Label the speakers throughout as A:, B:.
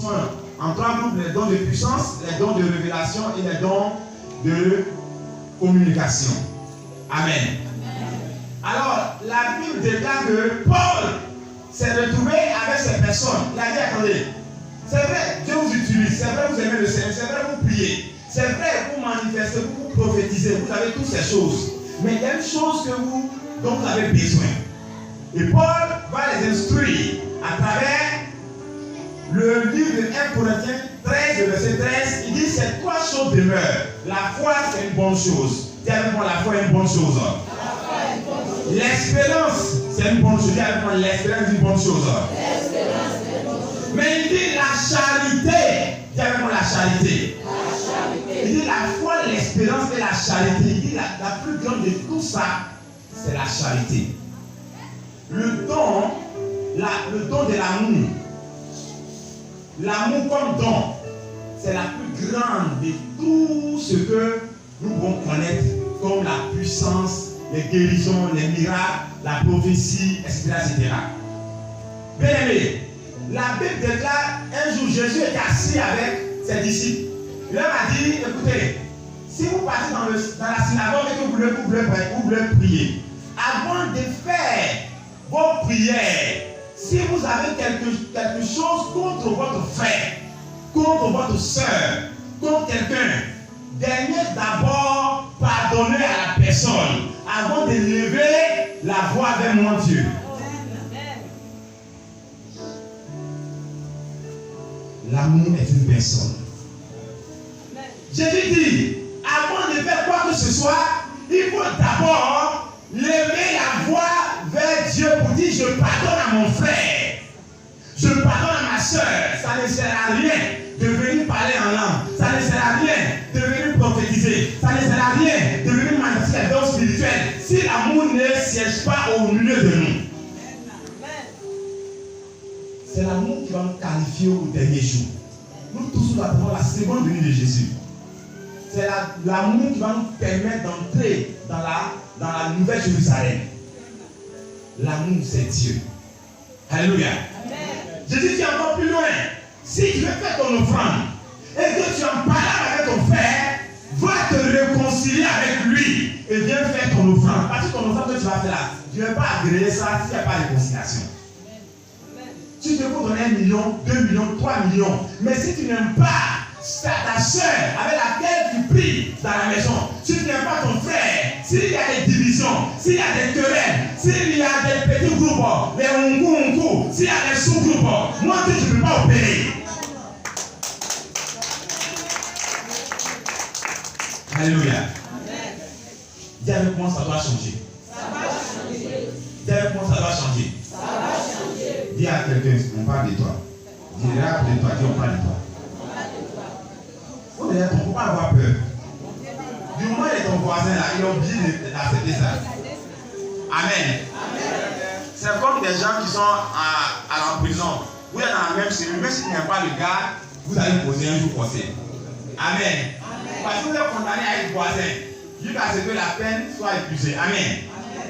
A: sont en trois groupes, les dons de puissance, les dons de révélation et les dons de communication. Amen. Alors, la Bible déclare que Paul s'est retrouvé avec ces personnes. Il a dit, attendez, c'est vrai, Dieu vous utilise, c'est vrai, vous aimez le Seigneur, c'est vrai, vous priez, c'est vrai, vous manifestez, vous prophétisez, vous avez toutes ces choses. Mais il y a une chose dont vous avez besoin. Et Paul va les instruire à travers le livre de 1 Corinthiens 13, le verset 13. Il dit, ces trois choses demeurent. La foi, c'est une bonne chose. Dis avec moi, la foi est une bonne chose. L'espérance, c'est une bonne chose. Dis avec moi, l'espérance est une bonne chose. Mais il dit la charité. Dis avec moi, la charité. Il dit la foi, l'espérance et la charité. Il dit la plus grande de tout ça, c'est la charité. Le don de l'amour. L'amour comme don, c'est la plus grande de tout ce que nous pouvons connaître comme la puissance, les guérisons, les miracles, la prophétie, etc. etc. Bien aimé, la Bible déclare un jour Jésus était assis avec ses disciples. Il leur a dit, écoutez, si vous partez dans la synagogue et que vous voulez prier, avant de faire vos prières, si vous avez quelque chose contre votre frère, contre votre soeur, contre quelqu'un, daignez d'abord pardonner à la personne avant de lever la voix vers mon Dieu. L'amour est une personne. Jésus dit, avant de faire quoi que ce soit, il faut d'abord lever la voix vers Dieu pour dire, je pardonne à mon frère, je pardonne à ma soeur. Ça ne sert à rien de venir parler en langue, ça ne sert à rien de venir prophétiser, ça ne sert à rien de venir manifester les dons spirituels si l'amour ne siège pas au milieu de nous. C'est l'amour qui va nous qualifier au dernier jour. Nous tous nous attendons la seconde venue de Jésus. C'est l'amour qui va nous permettre d'entrer dans la nouvelle Jérusalem. L'amour, c'est Dieu. Alléluia. Jésus dit encore plus loin, si tu veux faire ton offrande et que tu en parles avec ton frère, va te réconcilier avec lui et viens faire ton offrande. Parce que ton offrande que tu vas faire là, tu ne vas pas agréer ça s'il n'y a pas de réconciliation. Tu te peux donner 1 million, 2 millions, 3 millions. Mais si tu n'aimes pas ta soeur avec laquelle tu pries dans la maison, si tu n'aimes pas ton frère, s'il y a des divisions, s'il y a des querelles, s'il y a des petits groupes, les ungu, s'il y a des sous-groupes, moi je ne peux pas opérer. Alléluia. Dis avec moi, ça doit changer. Ça va changer. Dis avec moi, ça doit changer. Ça va changer. Dis à quelqu'un, on parle de toi. Dis là de toi, dis on parle de toi. On ne peut pas avoir peur. Du moment où il est ton voisin là, il a oublié d'accepter ça. Amen. C'est comme des gens qui sont à la prison. Vous êtes dans la même cellule, même si tu n'aimes pas le gars, vous allez poser un jour procès. Amen. Parce que vous êtes condamné à être voisin. Dieu a accepté la peine, soit épuisé. Amen.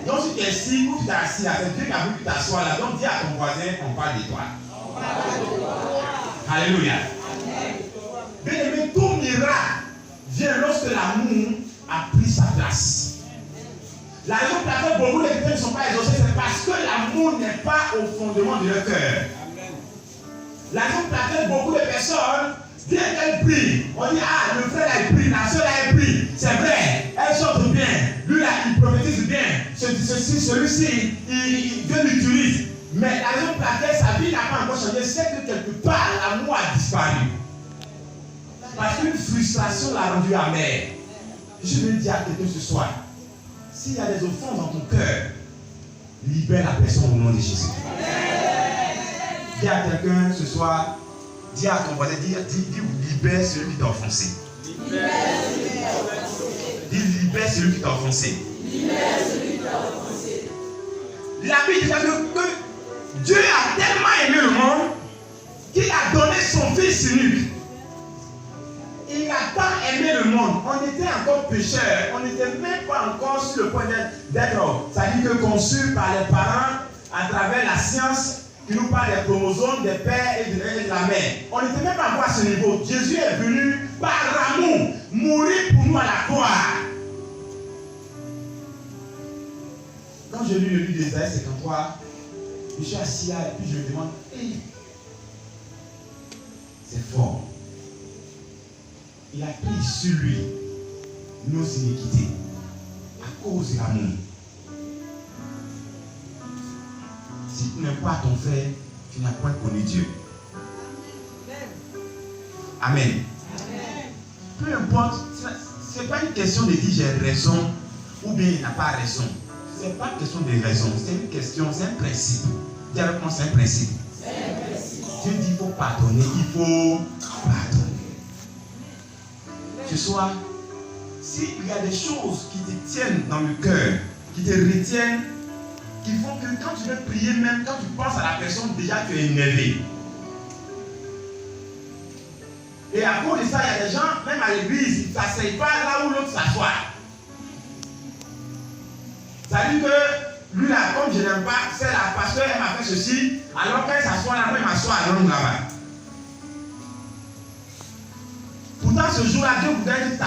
A: Donc si tu es assis ou tu t'es assis, c'est Dieu qui a voulu que tu t'assoies là. Donc dis à ton voisin, on parle de toi. Alléluia. Bien aimé, tout miracle vient lorsque l'amour a pris sa place. La raison pour laquelle beaucoup de chrétiens ne sont pas exaucés, c'est parce que l'amour n'est pas au fondement de leur cœur. La raison pour laquelle beaucoup de personnes, bien qu'elles prient, on dit, ah, le frère a pris, la soeur a pris, c'est vrai, elle chante bien, lui là, il prophétise bien, celui-ci, Dieu l'utilise. Mais la raison pour laquelle sa vie n'a pas encore changé, c'est que quelque part, l'amour a disparu. Parce qu'une frustration l'a rendu amer. Je veux dire à quelqu'un ce soir, s'il y a des offenses dans ton cœur, libère la personne au nom de Jésus. Dis à quelqu'un ce soir, dis à ton voisin, dis libère celui qui t'a offensé. Dis libère celui qui t'a offensé. La Bible dit que Dieu a tellement aimé le monde qu'il a donné son Fils unique. Il a tant aimé le monde. On était encore pécheurs. On n'était même pas encore sur le point d'être, c'est-à-dire que conçus par les parents à travers la science qui nous parle des chromosomes, des pères et de la mère. On n'était même pas encore à ce niveau. Jésus est venu par amour mourir pour nous à la croix. Quand je lis le livre d'Ésaïe 53, je suis assis là et puis je me demande, hey, c'est fort. Il a pris sur lui nos iniquités à cause de l'amour. Si tu n'aimes pas ton frère, tu n'as point connu Dieu. Amen. Peu importe, ce n'est pas une question de dire j'ai raison ou bien il n'a pas raison. Ce n'est pas une question de raison, c'est une question, c'est un principe. Dis avec moi, c'est un principe. Dieu dit qu'il faut pardonner, il faut pardonner. Ce soir, s'il y a des choses qui te tiennent dans le cœur, qui te retiennent, qui font que quand tu veux prier, même quand tu penses à la personne, déjà tu es énervé. Et à cause de ça, il y a des gens, même à l'église, ils ne s'asseyent pas là où l'autre s'assoit. Ça dit que lui là, comme je n'aime pas, c'est la pasteur, elle m'a fait ceci, alors qu'elle s'assoit là, moi il m'assoit à l'homme là-bas. Pourtant ce jour-là, Dieu voudrait que tu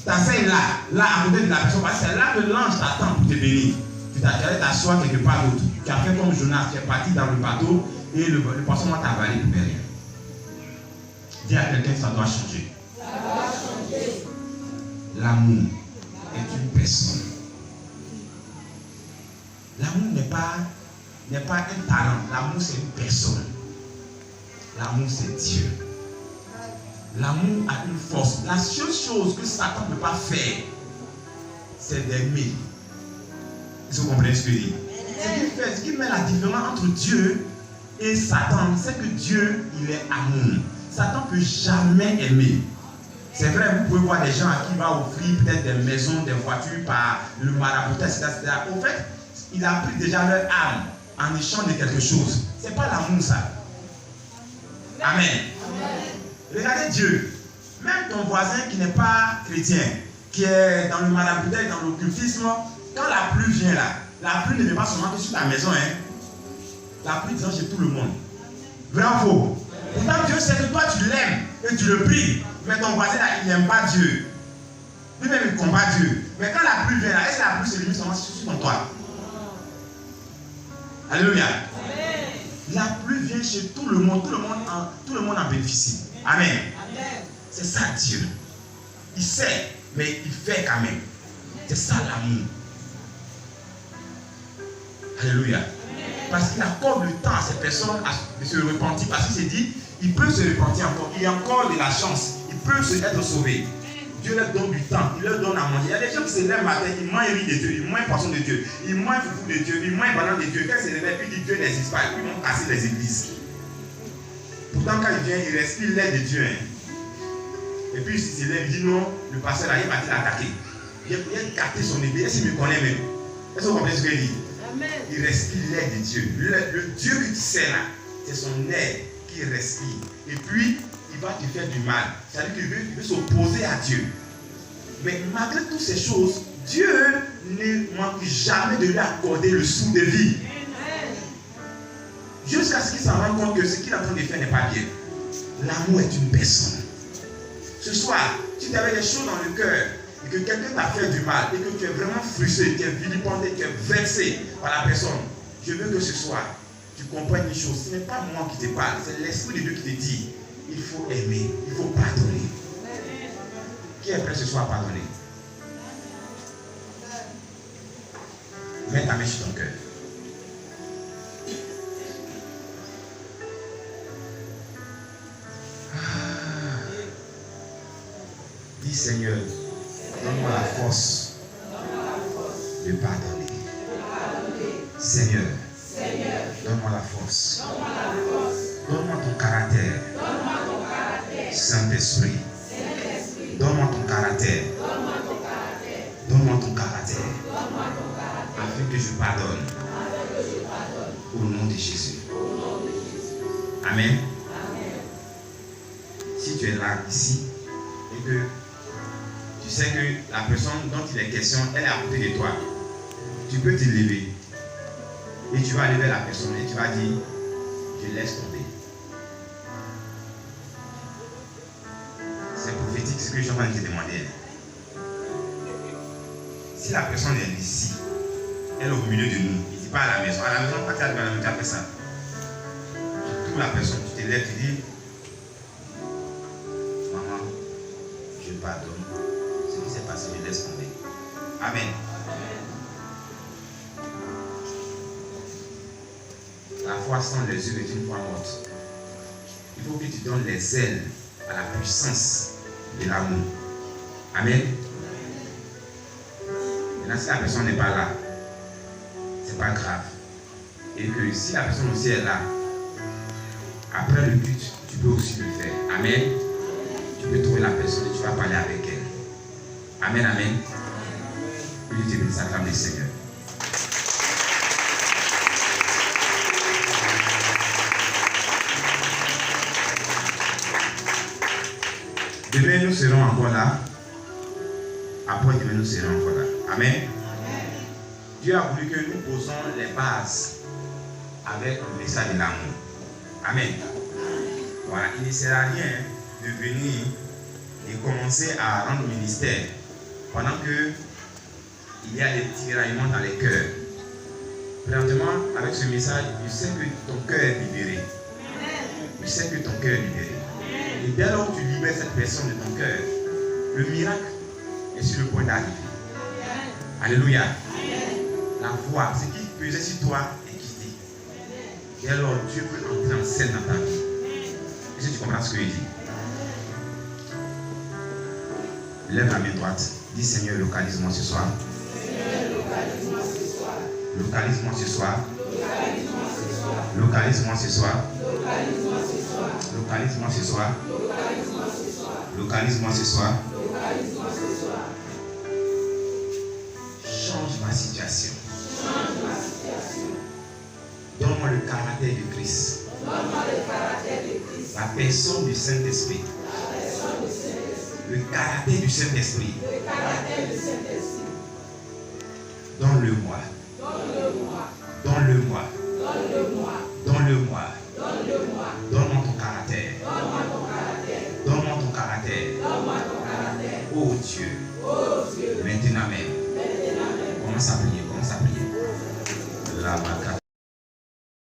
A: t'asseyes là à côté de la personne, parce que c'est là que l'ange t'attend pour te bénir. Tu t'assois quelque part d'autre. Tu as fait comme Jonas, tu es parti dans le bateau et le poisson t'a avalé pour rien. Dis à quelqu'un que ça doit changer. Ça doit changer. L'amour est une personne. L'amour n'est pas un talent. L'amour, c'est une personne. L'amour, c'est Dieu. L'amour a une force. La seule chose que Satan ne peut pas faire, c'est d'aimer. Vous comprenez ce que je dis? Ce qui met la différence entre Dieu et Satan, c'est que Dieu, il est amour. Satan ne peut jamais aimer. C'est vrai, vous pouvez voir des gens à qui il va offrir peut-être des maisons, des voitures par le maraboutage, etc. Au fait, il a pris déjà leur âme en échange de quelque chose. Ce n'est pas l'amour, ça. Amen. Regardez Dieu. Même ton voisin qui n'est pas chrétien, qui est dans le maraboutage, dans l'occultisme, quand la pluie vient là, la pluie ne vient pas seulement que sur ta maison, hein. La pluie vient chez tout le monde. Vrai ou faux? Pourtant Dieu sait que toi tu l'aimes et tu le pries. Mais ton voisin là, il n'aime pas Dieu. Lui-même il combat Dieu. Mais quand la pluie vient là, est-ce que la pluie se limite seulement sur ton toit? Alléluia. La pluie vient chez tout le monde. Tout le monde en bénéficie. Amen. C'est ça Dieu. Il sait, mais il fait quand même. C'est ça l'amour. Alléluia. Parce qu'il accorde le temps à ces personnes de se repentir. Parce qu'il s'est dit, il peut se repentir encore. Il y a encore de la chance. Il peut être sauvé. Dieu leur donne du temps. Il leur donne à manger. Il y a des gens qui se lèvent le matin, ils mangent riz de Dieu, ils mangent poisson de Dieu, ils mangent foufou de Dieu, ils mangent banane de Dieu. Quand ils se lèvent, ils disent Dieu n'existe pas. Ils vont casser les églises. Pourtant, quand il vient, il respire l'air de Dieu. Hein. Et puis, il se lève, il dit non, le pasteur là, il va l'attaquer. Il a gâté son épée. Est-ce qu'il me connaît même? Est-ce que vous comprenez ce que je dis? Il respire l'air de Dieu. Le Dieu que tu sais là, c'est son air qui respire. Et puis, il va te faire du mal. C'est-à-dire qu'il veut s'opposer à Dieu. Mais malgré toutes ces choses, Dieu ne manque jamais de lui accorder le souffle de vie. Jusqu'à ce qu'il s'en rende compte que ce qu'il est en train de faire n'est pas bien. L'amour est une personne. Ce soir, si tu avais des choses dans le cœur, et que quelqu'un t'a fait du mal, et que tu es vraiment frustré, tu es vilipendé, tu es vexé par la personne, je veux que ce soir, tu comprennes une chose. Ce n'est pas moi qui te parle, c'est l'Esprit de Dieu qui te dit, il faut aimer, il faut pardonner. Qui est prêt ce soir à pardonner? Mets ta main sur ton cœur. Dis Seigneur, donne-moi la force de pardonner. Seigneur, donne-moi la force. Donne-moi ton caractère. Saint-Esprit, donne-moi ton caractère. Donne-moi ton caractère. Afin que je pardonne. Au nom de Jésus. Amen. Si tu es là, ici, et que tu sais que la personne dont il est question, elle est à côté de toi, tu peux te lever.
B: Et tu vas aller vers la personne et tu vas dire, je laisse tomber. C'est prophétique ce que je suis en train de te demander. Si la personne est ici, elle est au milieu de nous, il ne dit pas à la maison. À la maison, quand tu arrives à la maison, tu as fait ça. Tu trouves la personne, tu te lèves, tu dis, maman, je pardonne. Ce qui s'est passé, je laisse tomber. Amen. La foi sans les yeux est une foi morte. Il faut que tu donnes les ailes à la puissance de l'amour. Amen. Maintenant, si la personne n'est pas là, c'est pas grave. Et que si la personne aussi est là, après le but, tu peux aussi le faire. Amen. Tu peux trouver la personne et tu vas parler avec elle. Amen, amen. Dieu te bénisse, acclame le Seigneur. Demain, nous serons encore là. Après demain, nous serons encore là. Amen. Dieu a voulu que nous posons les bases avec le message de l'amour. Amen. Voilà, il ne sert à rien de venir et commencer à rendre ministère pendant que il y a des tiraillements dans les cœurs. Présentement, avec ce message, je sais que ton cœur est libéré. Je sais que ton cœur est libéré. Et dès lors que tu libères cette personne de ton cœur, le miracle est sur le point d'arriver. Alléluia. La voix, ce qui pesait sur toi est quitté. Et alors Dieu peut entrer en scène dans ta vie. Est-ce que tu comprends ce que je dis? Lève la main droite. Dis Seigneur, localise-moi ce soir. Localise-moi ce soir. Localise-moi ce soir. Localise-moi ce soir. Localise-moi ce soir. Change ma situation. Donne-moi le caractère de Christ. La personne du Saint-Esprit. Le caractère du Saint-Esprit. Donne-le-moi. Donne-le-moi. Donne-le-moi. Donne-moi ton caractère. Donne-moi ton caractère. Oh Dieu. Maintenant même. Commence à prier.